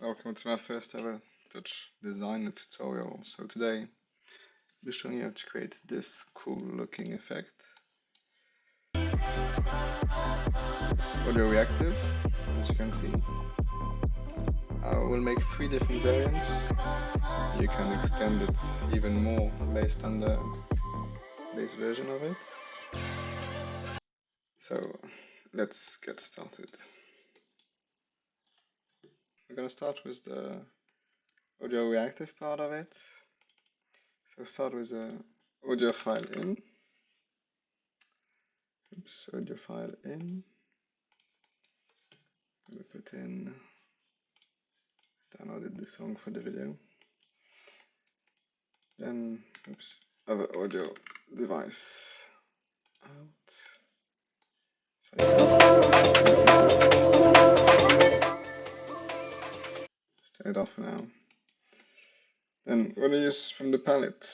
welcome to my first ever TouchDesigner tutorial. So today I'll be showing you how to create this cool looking effect. It's audio-reactive, as you can see. I will make 3 different variants. You can extend it even more based on the base version of it. So let's get started. We're going to start with the audio reactive part of it. So start with a audio file in. Oops, audio file in. I'm going to put in, downloaded the song for the video. Then, oops, other audio device out. So just turn it off for now. Then we're going to use from the palette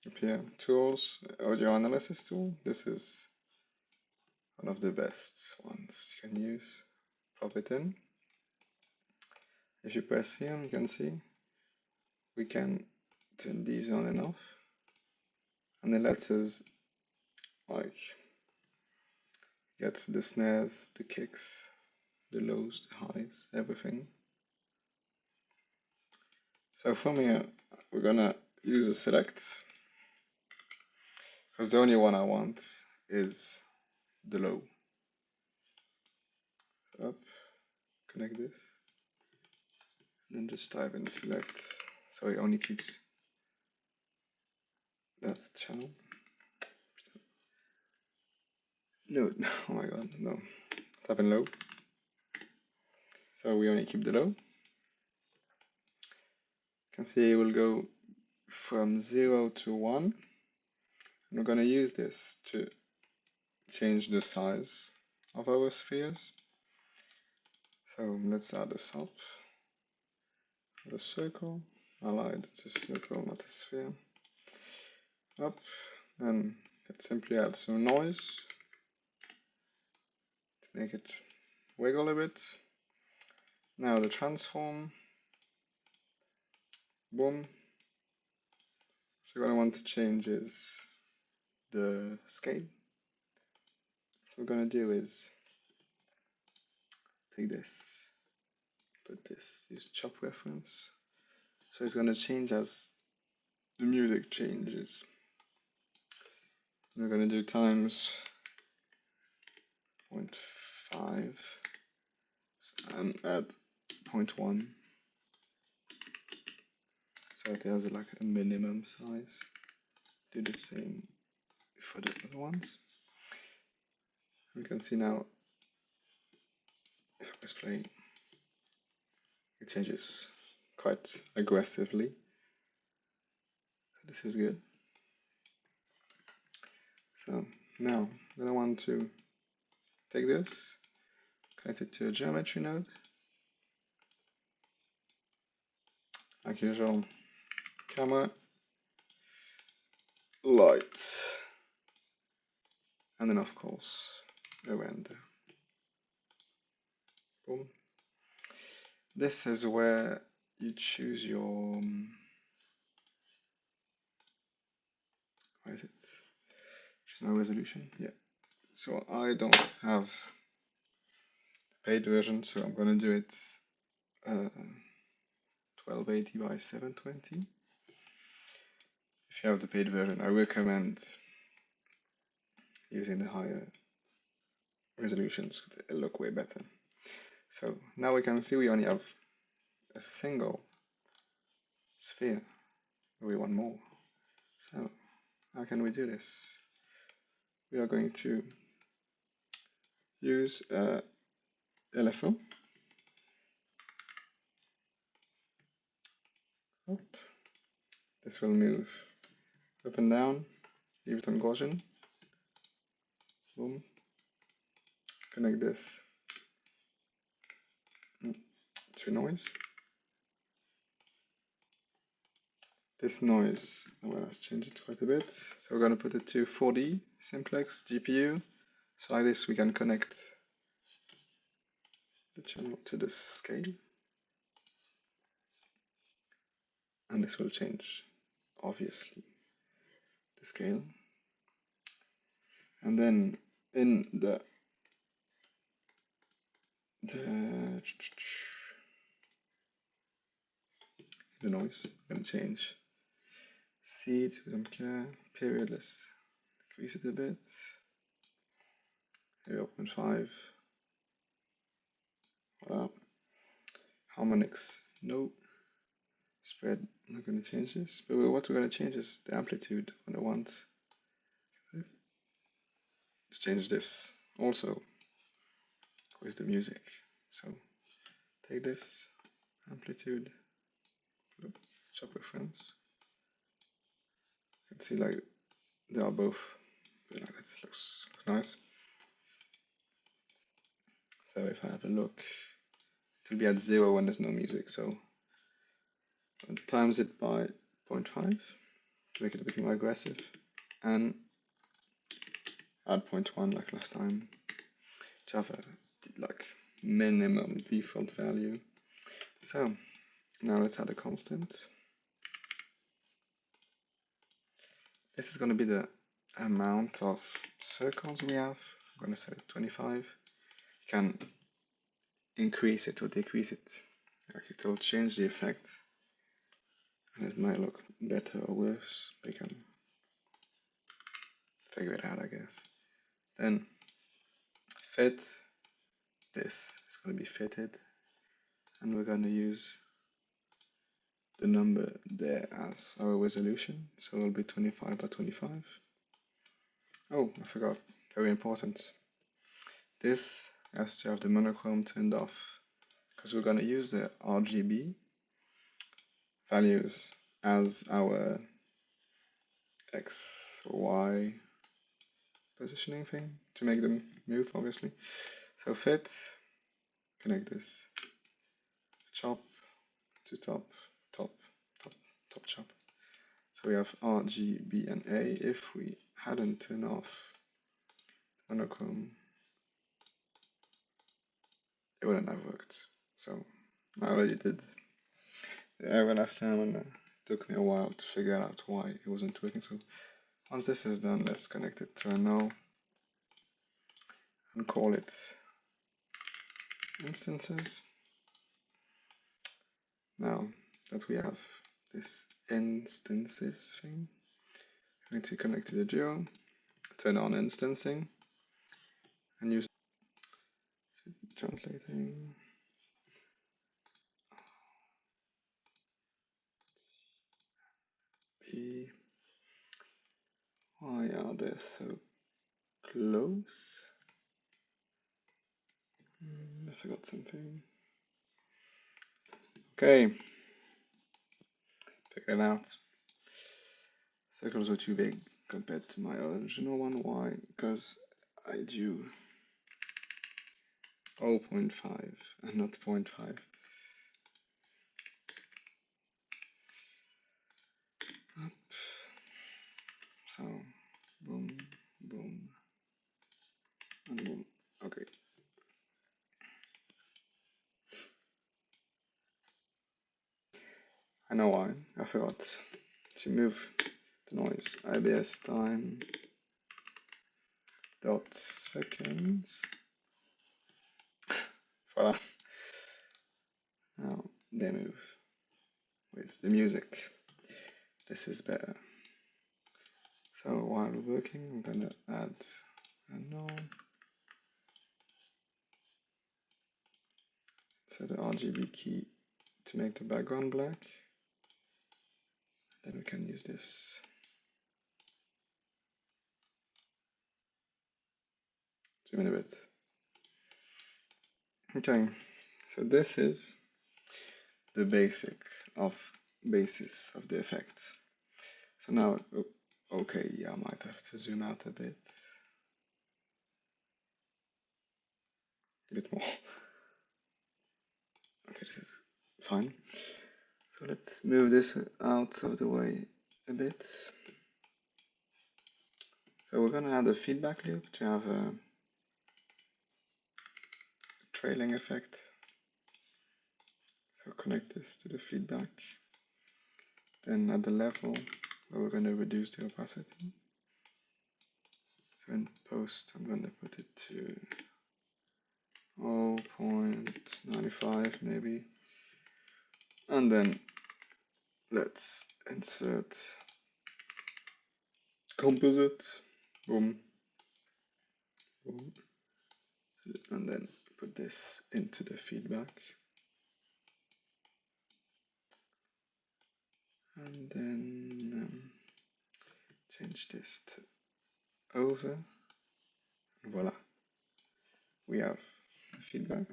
up here, tools, audio analysis tool. This is one of the best ones you can use. Plop it in. If you press here, you can see we can turn these on and off, and it lets us like get the snares, the kicks, the lows, the highs, everything. So from here we're gonna use a select, because the only one I want is the low. So up, connect this, and then just type in select, so it only keeps that channel. No, oh my god, no. Type in low. So we only keep the low. You can see it will go from 0 to 1. And we're going to use this to change the size of our spheres. So let's add a sub. A circle. I lied, it's a circle, not a sphere. Up, and let's simply add some noise to make it wiggle a bit. Now the transform. Boom. So what I want to change is the scale. So what we're going to do is take this, put this, use chop reference. So it's going to change as the music changes. We're going to do times 0.5 and add 0.1. So it has like a minimum size. Do the same for the other ones. We can see now, if I press play, it changes quite aggressively. So this is good. So now then I want to take this, connect it to a geometry node. Like usual, camera, light, and then of course a render. Boom. This is where you choose your where is it? Choose my resolution. Yeah. So I don't have the paid version, so I'm gonna do it 1280 by 720. If you have the paid version, I recommend using the higher resolutions. They look way better. So now we can see we only have a single sphere. We want more. So how can we do this? We are going to use LFO. Up. This will move up and down. Leave it on Gaussian. Boom. Connect this to noise. This noise, I'm going to change it quite a bit. So we're going to put it to 4D simplex GPU. So like this we can connect the channel to the scale. and this will change, obviously, the scale. And then in the noise, I'm going to change seed, we don't care, period, let's decrease it a bit, maybe 0.5, voilà. Harmonics, no, spread, I'm not going to change this, but what we're going to change is the amplitude on the ones. Let's change this also with the music, so take this, amplitude, chop reference, you can see like they are both, like that looks nice. So if I have a look, it will be at 0 when there's no music, so I'll times it by 0.5 to make it a bit more aggressive, and add 0.1 like last time to have a like minimum default value. So now let's add a constant. This is going to be the amount of circles we have. I'm going to set it 25. You can increase it or decrease it. Like it will change the effect, and it might look better or worse. We can figure it out, I guess. Then fit, this is going to be fitted, and we're going to use the number there as our resolution, so it'll be 25 by 25. Oh, I forgot, very important. This has to have the monochrome turned off, because we're going to use the RGB values as our X, Y positioning thing to make them move, obviously. So fit, connect this, chop to top, top, top, top chop. So we have R, G, B, and A. If we hadn't turned off monochrome, it wouldn't have worked. So I already did the error last time, and it took me a while to figure out why it wasn't working. So once this is done, let's connect it to a null and call it instances. Now that we have this instances thing, I'm going to connect to the geo, turn on instancing, and use translating. Why are they so close? I forgot something. Okay, figure it out. Circles were too big compared to my original one. Why? Because I do 0.5 and not 0.5. So, boom, boom, and boom. Okay. I know why. I forgot to move the noise. IBS time dot seconds. Voila. Now they move with the music. This is better. So while we're working, I'm gonna add a null. So the RGB key to make the background black. Then we can use this. Zoom in a bit. Okay, so this is the basis of the effect. So now, okay, yeah, I might have to zoom out a bit more. Okay, this is fine. So let's move this out of the way a bit. So we're gonna add a feedback loop to have a trailing effect. So connect this to the feedback. Then at the level where we're going to reduce the opacity. So in post, I'm going to put it to 0.95 maybe. And then let's insert composite, boom, boom, and then put this into the feedback. And then change this to over, and voila, we have feedback.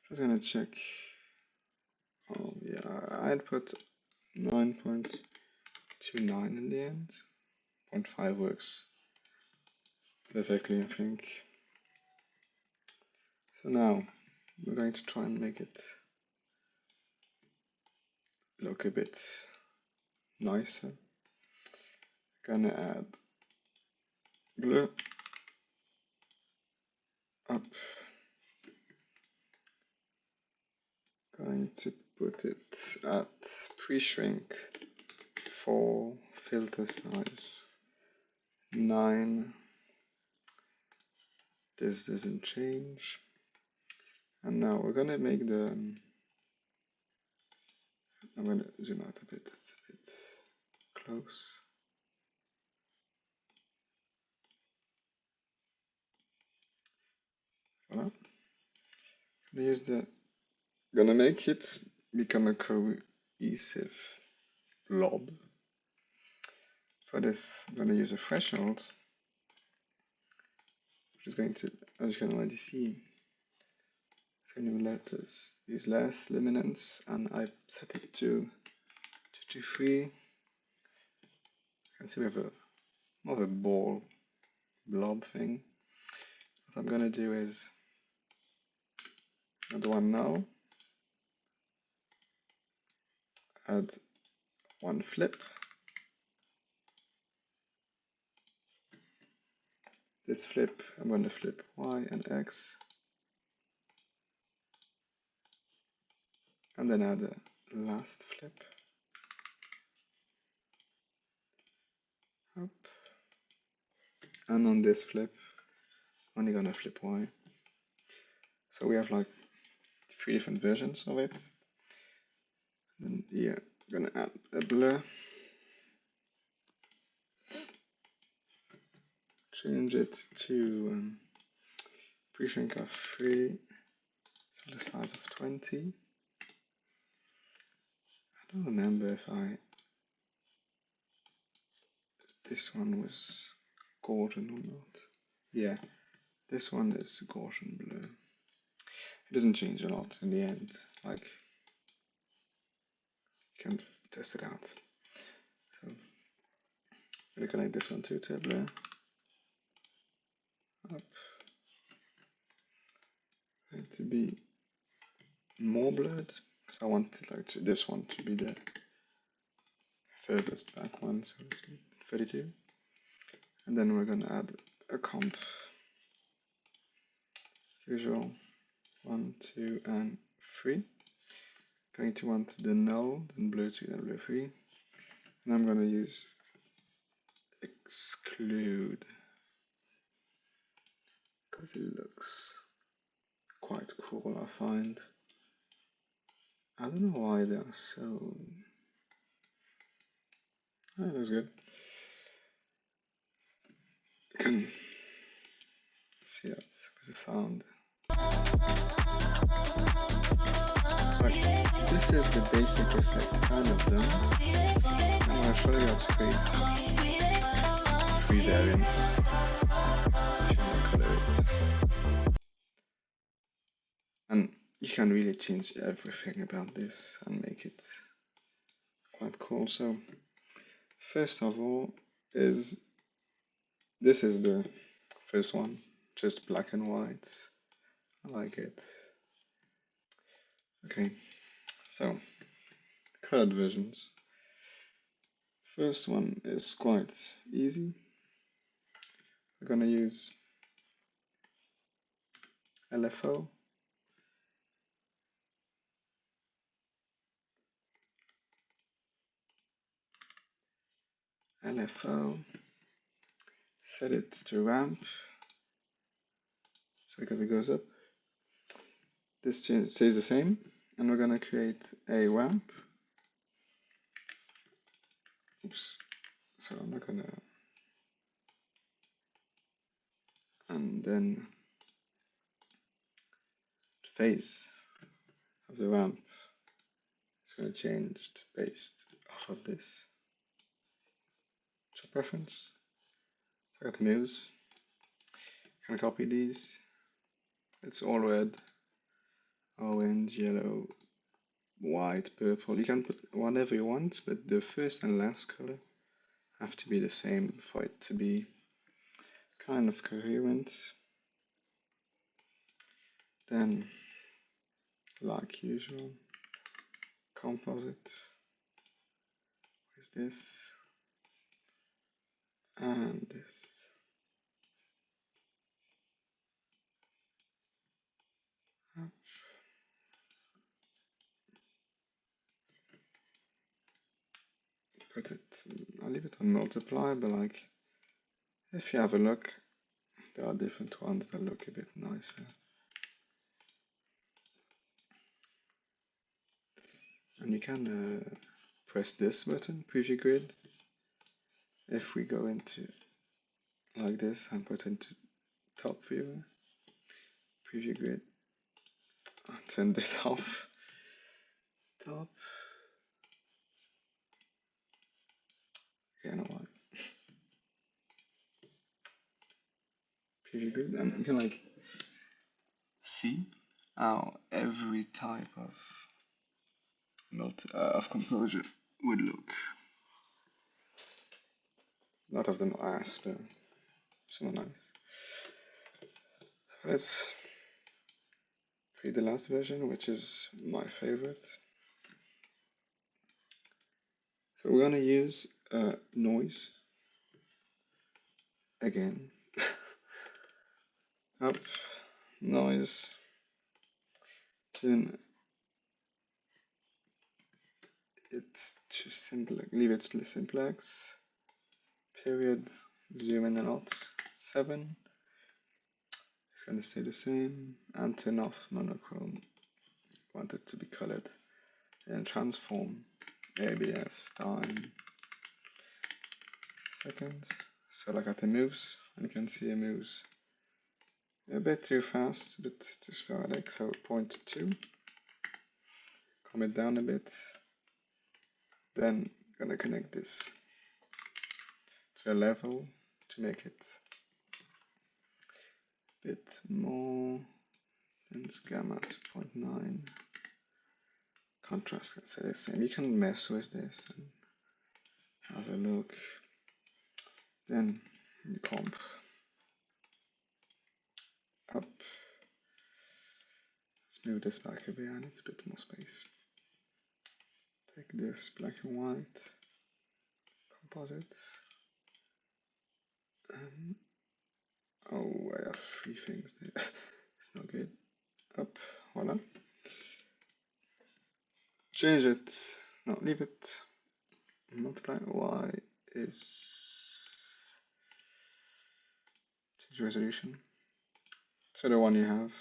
Just gonna check. Oh yeah, I'd put 9.29 in the end. 0.5 works perfectly, I think. So now we're going to try and make it look a bit nicer. Gonna add blur up. Going to put it at pre-shrink for filter size 9. This doesn't change. And now we're gonna make the, I'm gonna zoom out a bit, it's a bit close. Voilà. Gonna make it become a cohesive blob. For this, I'm gonna use a threshold, which is going to, as you can already see, it's going to let us use less luminance, and I set it to 223. You can see we have more of a ball blob thing. What I'm gonna do is add one now, add one flip. This flip, I'm going to flip Y and X, and then add a last flip. Up. And on this flip, I'm only going to flip Y. So we have like 3 different versions of it. And here, I'm going to add a blur. Change it to pre-shrink of 3, filter size of 20. I don't remember if this one was Gaussian or not. Yeah, this one is Gaussian blur. It doesn't change a lot in the end, like you can test it out. So I'm gonna connect this one to a blur. Up. Going to be more blurred because I want like this one to be the furthest back one, so let's make 32. And then we're gonna add a comp. Usual 1, 2, and 3. Going to want the null, then blur 2, then blur 3. And I'm gonna use exclude because it looks quite cool, I find. I don't know why they are so. Oh, that was good. You can see that with the sound. But this is the basic effect kind of done. I'm going to show you how to create 3 variants. If you want to color it. And you can really change everything about this and make it quite cool. So first of all is this is the first one, just black and white. I like it. Okay, so colored versions. First one is quite easy. We're gonna use LFO. LFO, set it to ramp, so because it goes up. This stays the same, and we're gonna create a ramp. Oops, so I'm not gonna, and then phase of the ramp is gonna change based off of this. So preference, so I got the mouse, can copy these, it's all red, orange, yellow, white, purple. You can put whatever you want, but the first and last color have to be the same for it to be kind of coherent. Then, like usual, composite is this and this. Put it, I'll leave it on multiply, but like, if you have a look, there are different ones that look a bit nicer. And you can press this button, preview grid. If we go into like this and put into top view, preview grid, I'll turn this off, top, yeah, no why, preview grid, and you can like see how every type of composure would look. A lot of them are ass, but some are nice. Let's create the last version, which is my favorite. So we're gonna use noise again. Up, noise, then it's to simplex, leave it to simplex, period, zoom in a lot, 7, it's gonna stay the same, and turn off monochrome, want it to be colored, and transform, ABS, time, seconds, so like at it moves, and you can see it moves a bit too fast, a bit too sporadic, so 0.2, calm it down a bit, then gonna connect this to a level to make it a bit more, and gamma to 0.9, contrast can stay the same, you can mess with this and have a look, then comp up, let's move this back a bit, I need a bit more space, take this black and white, composites, and oh, I have 3 things there, it's not good, up, voila, change it, no, leave it, multiply, y is, change resolution, so the one you have,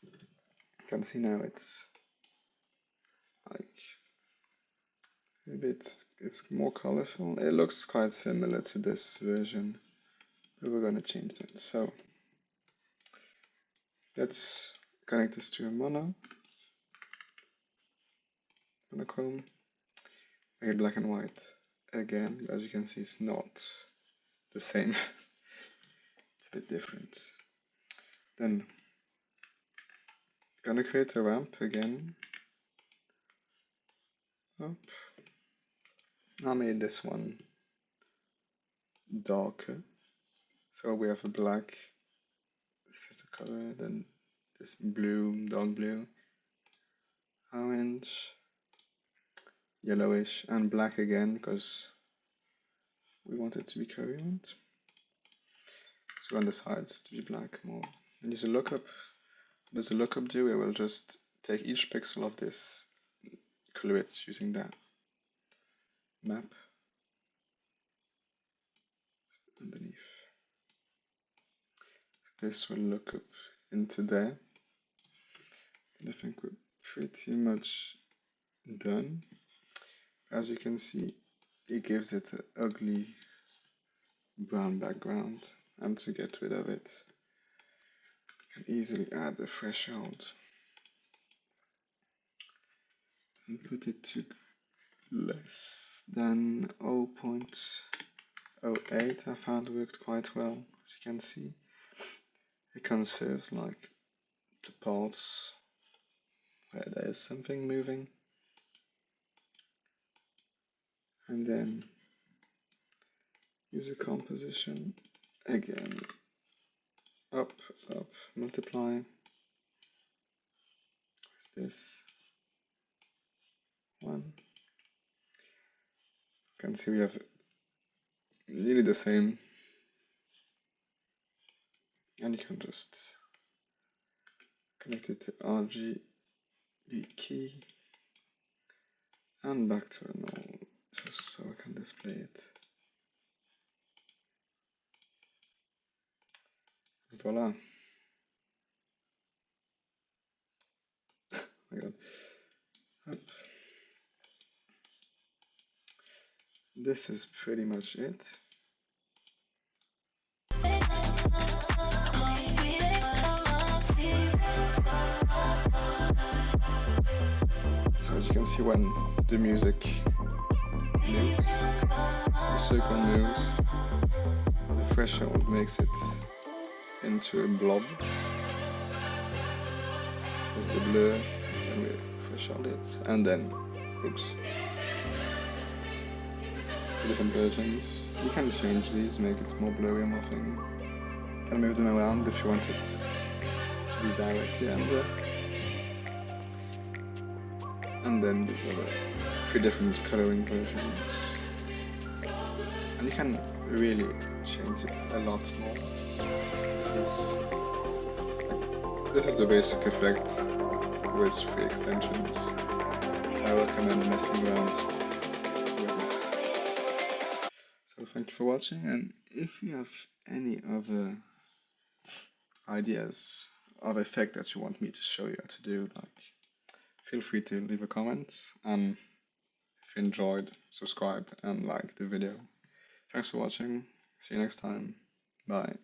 you can see now it's like a bit, it's more colorful, it looks quite similar to this version, but we're going to change that, so let's connect this to a monochrome, make it black and white again, as you can see it's not the same, it's a bit different. Then gonna create a ramp again, up, I made this one darker, so we have a black, this is the color, then this blue, dark blue, orange, yellowish, and black again because we want it to be coherent. So on the sides to be black more. And use a lookup. What does the lookup do? It will just take each pixel of this, color it using that map. underneath. This will look up into there. And I think we're pretty much done. As you can see, it gives it an ugly brown background, and to get rid of it, you can easily add the threshold and put it to less than 0.08. I found worked quite well. As you can see, it conserves like the parts where there is something moving, and then use a composition again, up, multiply. Where's this one? You can see we have nearly the same, and you can just connect it to RGB key and back to a normal, just so I can display it. Voila. Oh my god. Up. This is pretty much it. So as you can see, when the music moves, the circle moves, the threshold makes it into a blob. There's the blur, and we threshold it, and then, oops. The different versions. You can change these, make it more blurry or more thing. You can move them around if you want it to be directly under. And then these are the 3 different coloring versions. And you can really change it a lot more. This is the basic effect with 3 extensions. I recommend messing around with it. So thank you for watching, and if you have any other ideas of effect that you want me to show you how to do, feel free to leave a comment. If you enjoyed, subscribe and like the video. Thanks for watching. See you next time. Bye.